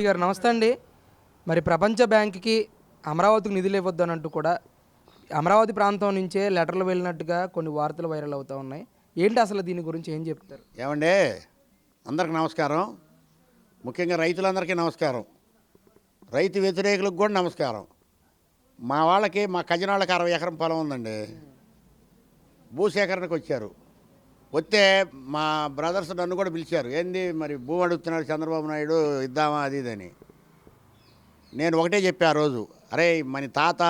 గారు నమస్తే అండి. మరి ప్రపంచ బ్యాంక్‌కి అమరావతికి నిధులు ఇవ్వొద్దనంటూ కూడా అమరావతి ప్రాంతం నుంచే లెటర్‌లు వెళ్ళినట్టుగా కొన్ని వార్తలు వైరల్ అవుతా ఉన్నాయి. ఏంటి అసలు దీని గురించి ఏం చెప్తారు? ఏమండే, అందరికి నమస్కారం. ముఖ్యంగా రైతులందరికీ నమస్కారం. రైతు వ్యతిరేకులకు కూడా నమస్కారం. మా వాళ్ళకి, మా కజిన్ వాళ్ళకి 60 ఎకరం పొలం ఉందండి. భూసేకరణకు వచ్చారు. వస్తే మా బ్రదర్స్ నన్ను కూడా పిలిచారు. ఏంది మరి భూమి అడుగుతున్నాడు చంద్రబాబు నాయుడు, ఇద్దామా అది ఇదని. నేను ఒకటే చెప్పా ఆ రోజు, అరే మన తాత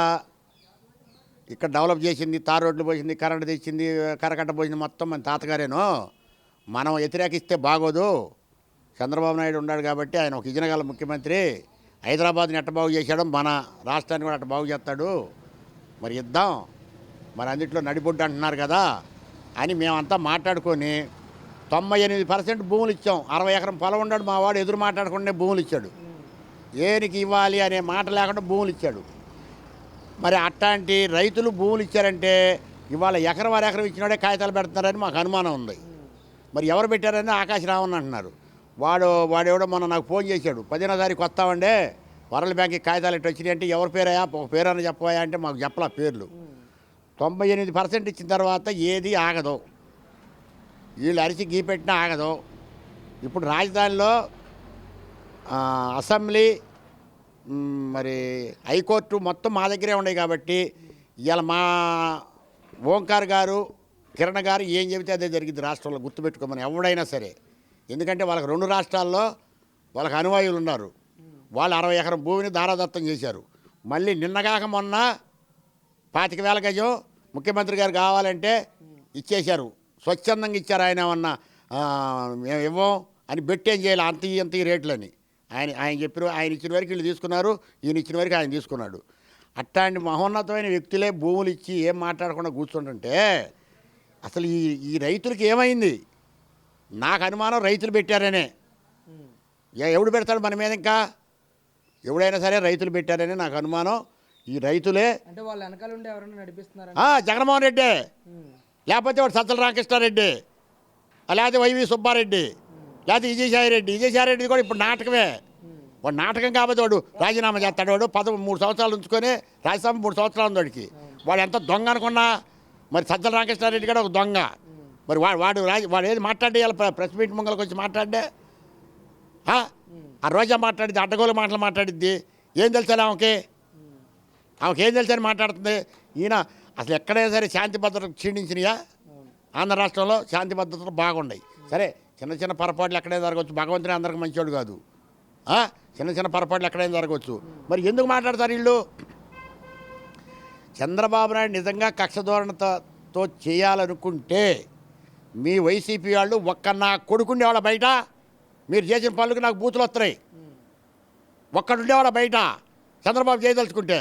ఇక్కడ డెవలప్ చేసింది, తార్ రోడ్లు పోసింది, కరెంటు తెచ్చింది, కరకట్ట పోసింది, మొత్తం మన తాతగారేను. మనం వ్యతిరేకిస్తే బాగోదు. చంద్రబాబు నాయుడు ఉన్నాడు కాబట్టి ఆయన ఒక ఇజనగల ముఖ్యమంత్రి. హైదరాబాద్ని ఎట్ట బాగు చేశాడో మన రాష్ట్రాన్ని కూడా అట్ట బాగు చేస్తాడు. మరి ఇద్దాం, మరి అందుట్లో నడిబొడ్డు అంటున్నారు కదా అని మేమంతా మాట్లాడుకొని 98% భూములు ఇచ్చాం. 60 ఎకరం పొలం ఉన్నాడు మా వాడు, ఎదురు మాట్లాడకుండా భూములు ఇచ్చాడు. ఏనికి ఇవ్వాలి అనే మాట లేకుండా భూములు ఇచ్చాడు. మరి అట్లాంటి రైతులు భూములు ఇచ్చారంటే ఇవాళ ఎకరం ఎకరం ఇచ్చినాడే కాగితాలు పెడుతున్నారని మాకు అనుమానం ఉంది. మరి ఎవరు పెట్టారని ఆకాశ రావణ్ అంటున్నారు. వాడెవడో మొన్న నాకు ఫోన్ చేశాడు, 15వ తారీఖు వస్తామండే వరల్డ్ బ్యాంక్కి కాగితాలు ఇట్టు వచ్చినాయి అంటే, ఎవరి పేరయా, ఒక పేరని చెప్పాయా అంటే మాకు చెప్పలా పేర్లు. 98% ఇచ్చిన తర్వాత ఏది ఆగదు. వీళ్ళు అరిచి గీపెట్టినా ఆగదు. ఇప్పుడు రాజధానిలో అసెంబ్లీ, మరి హైకోర్టు మొత్తం మా దగ్గరే ఉన్నాయి కాబట్టి ఇవాళ మా ఓంకార్ గారు, కిరణ్ గారు ఏం చెబితే అదే జరిగింది రాష్ట్రంలో. గుర్తుపెట్టుకోమని ఎవడైనా సరే. ఎందుకంటే వాళ్ళకి 2 రాష్ట్రాల్లో వాళ్ళకి అనువాయులు ఉన్నారు. వాళ్ళు 60 ఎకరం భూమిని దారాదత్తం చేశారు. మళ్ళీ నిన్నగాక మొన్న 25,000 గజం ముఖ్యమంత్రి గారు కావాలంటే ఇచ్చేశారు. స్వచ్ఛందంగా ఇచ్చారు. ఆయన ఏమన్నా మేము ఇవ్వం అని బెట్టేం చేయాలి, అంత రేట్లని ఆయన చెప్పారు. ఆయన ఇచ్చిన వరకు వీళ్ళు తీసుకున్నారు, ఈయన ఇచ్చిన వరకు ఆయన తీసుకున్నాడు. అట్లాంటి మహోన్నతమైన వ్యక్తులే భూములు ఇచ్చి ఏం మాట్లాడకుండా కూర్చుంటుంటే అసలు ఈ రైతులకి ఏమైంది? నాకు అనుమానం రైతులు పెట్టారనే. ఎవడు పెడతాడు మన మీద? ఇంకా ఎవడైనా సరే రైతులు పెట్టారని నాకు అనుమానం. ఈ రైతులే. అంటే వాళ్ళ వెనకాల ఉండి ఎవరైనా నడిపిస్తున్నారు? జగన్మోహన్ రెడ్డి, లేకపోతే వాడు సజ్జల రామకృష్ణారెడ్డి, లేకపోతే వైవి సుబ్బారెడ్డి, లేకపోతే విజయసాయిరెడ్డి కూడా ఇప్పుడు నాటకమే. వాడు నాటకం కాబట్టి వాడు రాజీనామా చేస్తాడు. వాడు 3 సంవత్సరాలు ఉంచుకొని రాజ్యసభ 3 సంవత్సరాలు ఉంది వాడికి. వాడు ఎంత దొంగ అనుకున్నా. మరి సజ్జల రామకృష్ణారెడ్డి కూడా ఒక దొంగ. మరి వాడు ఏది మాట్లాడే ప్రెస్ మీట్ ముంగలకు వచ్చి మాట్లాడే ఆ రోజా మాట్లాడిద్ది, అడ్డగోలు మాటలు మాట్లాడిద్ది. ఏం తెలుసా ఆమెకి ఏం తెలుసని మాట్లాడుతుంది. ఈయన అసలు ఎక్కడైనా సరే శాంతి భద్రతలు క్షీణించినాయా? ఆంధ్ర రాష్ట్రంలో శాంతి భద్రతలు బాగున్నాయి. సరే, చిన్న పొరపాట్లు ఎక్కడైనా జరగవచ్చు. భగవంతుని అందరికి మంచివాడు కాదు. చిన్న పొరపాట్లు ఎక్కడైనా జరగవచ్చు. మరి ఎందుకు మాట్లాడతారు వీళ్ళు? చంద్రబాబు నాయుడు నిజంగా కక్ష ధోరణితో చేయాలనుకుంటే మీ వైసీపీ వాళ్ళు నా కొడుకుండేవాళ్ళ బయట, మీరు చేసిన పనులకు నాకు బూతులు వస్తున్నాయి. ఒక్కడుండేవాళ్ళ బయట చంద్రబాబు చేయదలుచుకుంటే.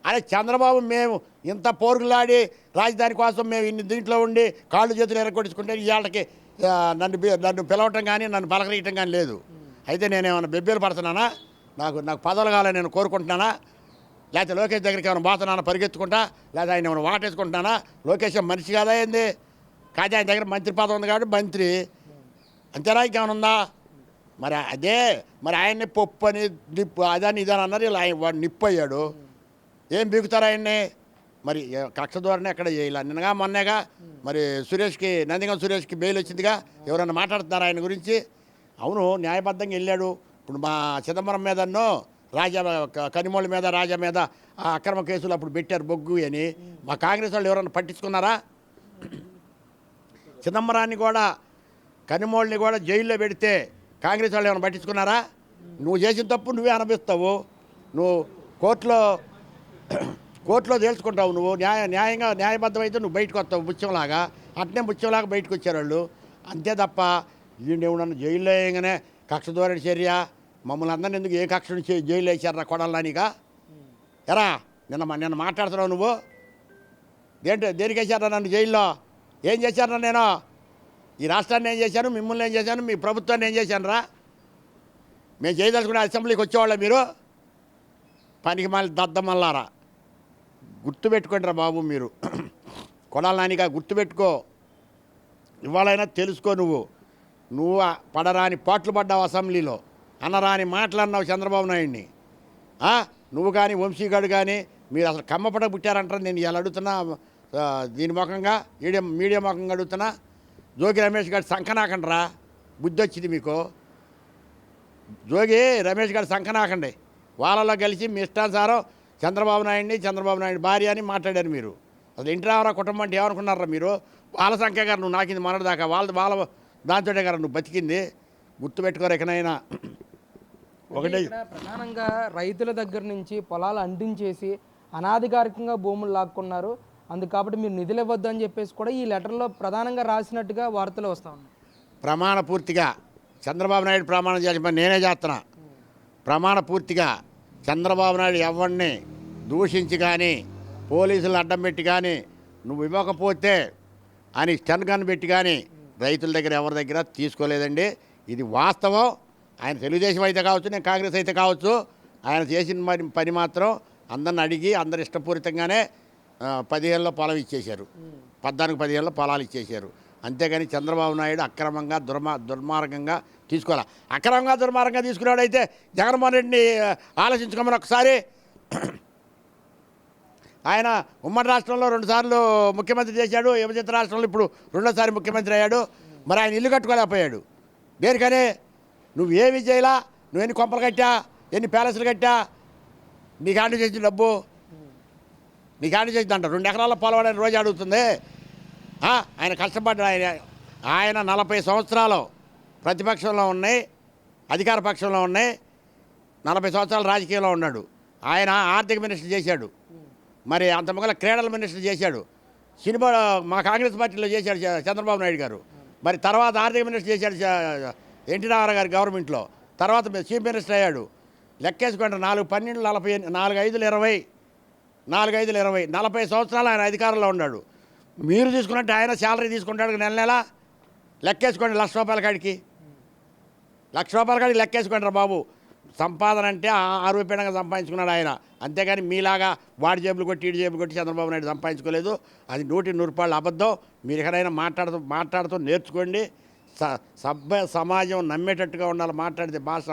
అదే చంద్రబాబు మేము ఇంత పోరుగులాడి రాజధాని కోసం మేము ఇన్ని దీంట్లో ఉండి కాళ్ళు చేతులు ఎరగొట్టించుకుంటే ఇవాళకి నన్ను పిలవటం కానీ నన్ను పలకరీయటం కానీ లేదు. అయితే నేనేమన్నా బెబ్బేలు పడుతున్నానా? నాకు పదవులు కావాలని నేను కోరుకుంటున్నానా? లేకపోతే లోకేష్ దగ్గరికి ఏమైనా పోతున్నానా పరిగెత్తుకుంటా? లేదా ఆయన ఏమైనా వాటేసుకుంటున్నానా? లోకేష్ మనిషి కాదా ఏంది? కాదు, ఆయన దగ్గర మంత్రి పదవి ఉంది కాబట్టి మంత్రి అంతేనా? ఇంకేమైనా ఉందా? మరి ఆయన్ని పప్పు అని నిప్పు అదని ఇదని అన్నారు. ఇలా వాడు నిప్పు అయ్యాడు. ఏం బీగుతారు ఆయన్ని? మరి కక్ష ధోరణి ఎక్కడ చేయాలి? నిన్నగా మొన్నేగా మరి నందిగం సురేష్కి బెయిల్ వచ్చిందిగా. ఎవరన్నా మాట్లాడుతున్నారు ఆయన గురించి? అవును, న్యాయబద్ధంగా వెళ్ళాడు. ఇప్పుడు మా చిదంబరం మీదన్నో కనిమోళ్ళ మీద, రాజా మీద ఆ అక్రమ కేసులు అప్పుడు పెట్టారు బొగ్గు అని. మా కాంగ్రెస్ వాళ్ళు ఎవరన్నా పట్టించుకున్నారా? చిదంబరాన్ని కూడా, కనిమోళ్ళని కూడా జైల్లో పెడితే కాంగ్రెస్ వాళ్ళు ఏమైనా పట్టించుకున్నారా? నువ్వు చేసిన తప్పు నువ్వే అనుభవిస్తావు. నువ్వు కోర్టులో తేల్చుకుంటావు. నువ్వు న్యాయబద్ధమైతే నువ్వు బయటకు వస్తావు ముత్యంలాగా. అట్నే ముత్యంలాగా బయటకు వచ్చారు వాళ్ళు. అంతే తప్ప వీడిని జైల్లో వేయగానే కక్ష ధోరణి చర్య. మమ్మల్ని అందరిని ఎందుకు ఏ కక్ష నుంచి జైల్లో వేసారా కొడాలనిగా? ఎరా నిన్న మాట్లాడుతున్నావు నువ్వు? దేనికి వేసారా నన్ను జైల్లో? ఏం చేశారా నేను? ఈ రాష్ట్రాన్ని ఏం చేశాను? మిమ్మల్ని ఏం చేశాను? మీ ప్రభుత్వాన్ని ఏం చేశాను రా? మేము చేయదలుచుకునే అసెంబ్లీకి వచ్చేవాళ్ళ మీరు? పనికి మళ్ళీ దద్దమల్లారా. గుర్తుపెట్టుకోండి రా బాబు మీరు. కొడాలి నానిగా గుర్తుపెట్టుకో. ఇవాళైనా తెలుసుకో. నువ్వు పడరాని పాటలు పడ్డావు అసెంబ్లీలో. అన్నరాని మాటలు అన్నావు చంద్రబాబు నాయుడిని. నువ్వు కానీ వంశీగాడు కానీ మీరు అసలు కమ్మపడ పుట్టారంటారు. నేను ఇలా అడుగుతున్నా, దీని ముఖంగా మీడియా ముఖంగా అడుగుతున్నా. జోగి రమేష్ గారి సంకనాకండ్రా, బుద్ధి వచ్చింది మీకు. జోగి రమేష్ గారి సంకనాకండి. వాళ్ళలో కలిసి మీ ఇష్టానుసారం చంద్రబాబు నాయుడు భార్య అని మాట్లాడారు మీరు. అసలు ఎన్టీ రామారావు కుటుంబం అంటే ఏమనుకున్నారా మీరు? వాళ్ళ సంఖ్య గారు నువ్వు నాకింది మొన్నటిదాకా వాళ్ళ దాంతోటే గారు నువ్వు బతికింది. గుర్తుపెట్టుకోరు ఎక్కడైనా. ఒకటే ఇక్కడ ప్రధానంగా రైతుల దగ్గర నుంచి పొలాలు అంటించేసి అనాధికారికంగా భూములు లాక్కున్నారు. అందుకు కాబట్టి మీరు నిధులు ఇవ్వద్దు అని చెప్పేసి కూడా ఈ లెటర్లో ప్రధానంగా రాసినట్టుగా వార్తలు వస్తూ ఉన్నాయి. ప్రమాణ పూర్తిగా చంద్రబాబు నాయుడు ప్రమాణం చేసిన పని నేనే చేస్తున్నా. ప్రమాణ పూర్తిగా చంద్రబాబు నాయుడు ఎవరిని దూషించి కానీ పోలీసులు అడ్డం పెట్టి కానీ నువ్వు ఇవ్వకపోతే అని స్టన్ గన్ పెట్టి కానీ రైతుల దగ్గర ఎవరి దగ్గర తీసుకోలేదండి. ఇది వాస్తవం. ఆయన తెలుగుదేశం అయితే కావచ్చు, నేను కాంగ్రెస్ అయితే కావచ్చు, ఆయన చేసిన పని మాత్రం అందరిని అడిగి అందరు ఇష్టపూరితంగానే 15 పొలం ఇచ్చేశారు, 14-15 పొలాలు ఇచ్చేశారు. అంతేగాని చంద్రబాబు నాయుడు అక్రమంగా దుర్మార్గంగా తీసుకోవాలి. అక్రమంగా దుర్మార్గంగా తీసుకునేవాడైతే జగన్మోహన్ రెడ్డిని ఆలోచించుకోమని ఒకసారి. ఆయన ఉమ్మడి రాష్ట్రంలో 2 సార్లు ముఖ్యమంత్రి చేశాడు, విభజిత రాష్ట్రంలో ఇప్పుడు 2వ సారి ముఖ్యమంత్రి అయ్యాడు. మరి ఆయన ఇల్లు కట్టుకోలేకపోయాడు. దేనికని? నువ్వేమి చేయలా, నువ్వెన్ని కొంపలు కట్టా, ఎన్ని ప్యాలెస్లు కట్టా, నీకు హ్యాండ్ చేసిన డబ్బు నీకు హ్యాండ్ చేసిందంట. 2 ఎకరాల పొలం అని రోజు అడుగుతుంది. ఆయన కష్టపడ్డాడు. ఆయన 40 సంవత్సరాలు ప్రతిపక్షంలో ఉన్నాయి, అధికార పక్షంలో ఉన్నాయి, 40 సంవత్సరాలు రాజకీయంలో ఉన్నాడు. ఆయన ఆర్థిక మినిస్టర్ చేశాడు, మరి అంత మొగల క్రీడల మినిస్టర్ చేశాడు, సినిమా మా కాంగ్రెస్ పార్టీలో చేశాడు చంద్రబాబు నాయుడు గారు. మరి తర్వాత ఆర్థిక మినిస్టర్ చేశాడు ఎన్టీ రామారావు గారి గవర్నమెంట్లో. తర్వాత చీఫ్ మినిస్టర్ అయ్యాడు. లెక్కేసుకుంటే 4-12 40 4-5-20 40 సంవత్సరాలు ఆయన అధికారంలో ఉన్నాడు. మీరు తీసుకున్నట్టు ఆయన శాలరీ తీసుకుంటాడు నెల లెక్కేసుకోండి. ₹1,00,000 లెక్కేసుకోండి రా బాబు. సంపాదన అంటే ఆరోపణంగా సంపాదించుకున్నాడు ఆయన. అంతేగాని మీలాగా వాడి జేబులు కొట్టి ఈడి జేబులు కొట్టి చంద్రబాబు నాయుడు సంపాదించుకోలేదు. అది 100% అబద్ధం. మీరు ఎక్కడైనా మాట్లాడుతూ నేర్చుకోండి. సభ్య సమాజం నమ్మేటట్టుగా ఉండాలి మాట్లాడితే భాష.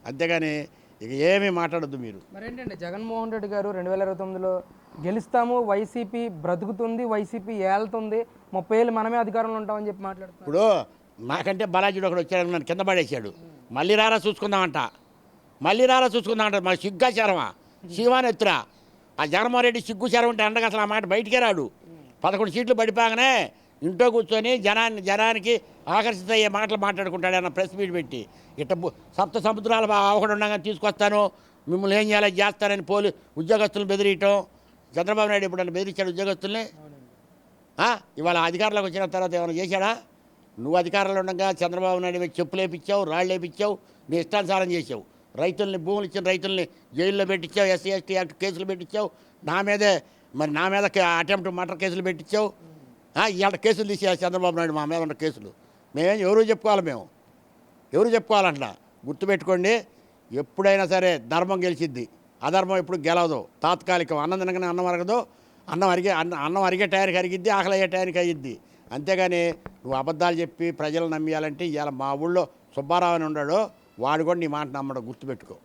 అంతేగాని ఇక ఏమీ మాట్లాడద్దు మీరు. మరేంటండి జగన్మోహన్ రెడ్డి గారు 2029లో గెలుస్తాము, వైసీపీ బ్రతుకుతుంది, వైసీపీ ఏళ్తుంది, 30 ఏళ్ళు మనమే అధికారంలో ఉంటామని చెప్పి మాట్లాడుతున్నారు. ఇప్పుడు నాకంటే బలాజీడు ఒకడు వచ్చాడు, నన్ను కింద పడేసాడు. మళ్ళీ రారా చూసుకుందామంట. మరి సిగ్గాచారమా, శివాని ఎత్తురా. ఆ జగన్మోహన్ రెడ్డి సిగ్గుచారం ఉంటే అండగా అసలు ఆ మాట బయటికే రాడు. 11 సీట్లు పడిపోగానే ఇంట్లో కూర్చొని జనానికి ఆకర్షితయ్యే మాటలు మాట్లాడుకుంటాడు అన్న ప్రెస్ మీట్ పెట్టి. సప్త సముద్రాలు ఒకడు ఉండగా తీసుకొస్తాను, మిమ్మల్ని ఏం చేయాలో చేస్తానని ఉద్యోగస్తులను బెదిరియటం. చంద్రబాబు నాయుడు ఎప్పుడన్నా బెదిరించాడు ఉద్యోగస్తుల్ని? ఇవాళ అధికారంలోకి వచ్చిన తర్వాత ఏమైనా చేశాడా? నువ్వు అధికారంలో ఉండగా చంద్రబాబు నాయుడు చెప్పులు వేపించావు, రాళ్ళు వేపించావు, నీ ఇష్టానుసారం చేసావు. రైతుల్ని, భూములు ఇచ్చిన రైతుల్ని జైల్లో పెట్టించావు, SC ST యాక్ట్ కేసులు పెట్టించావు. నా మీద అటెంప్ట్ మర్డర్ కేసులు పెట్టించావు. ఇవాళ కేసులు తీసేయాలి చంద్రబాబు నాయుడు. మా మీద ఉన్న కేసులు ఎవరు చెప్పుకోవాలంట. గుర్తుపెట్టుకోండి, ఎప్పుడైనా సరే ధర్మం గెలిచిద్ది, అధర్మం ఎప్పుడు గెలవదు. తాత్కాలికం. అన్నం తినగానే అన్నం అరగదు, అన్నం అరిగే టయానికి అరిగిద్ది, ఆకలి అయ్యే టయానికి అయ్యిద్ది. అంతేగాని నువ్వు అబద్ధాలు చెప్పి ప్రజలు నమ్మియాలంటే ఇవాళ మా ఊళ్ళో సుబ్బారావు అని ఉన్నాడు, వాడు కూడా నీ మాట నమ్మడం గుర్తుపెట్టుకో.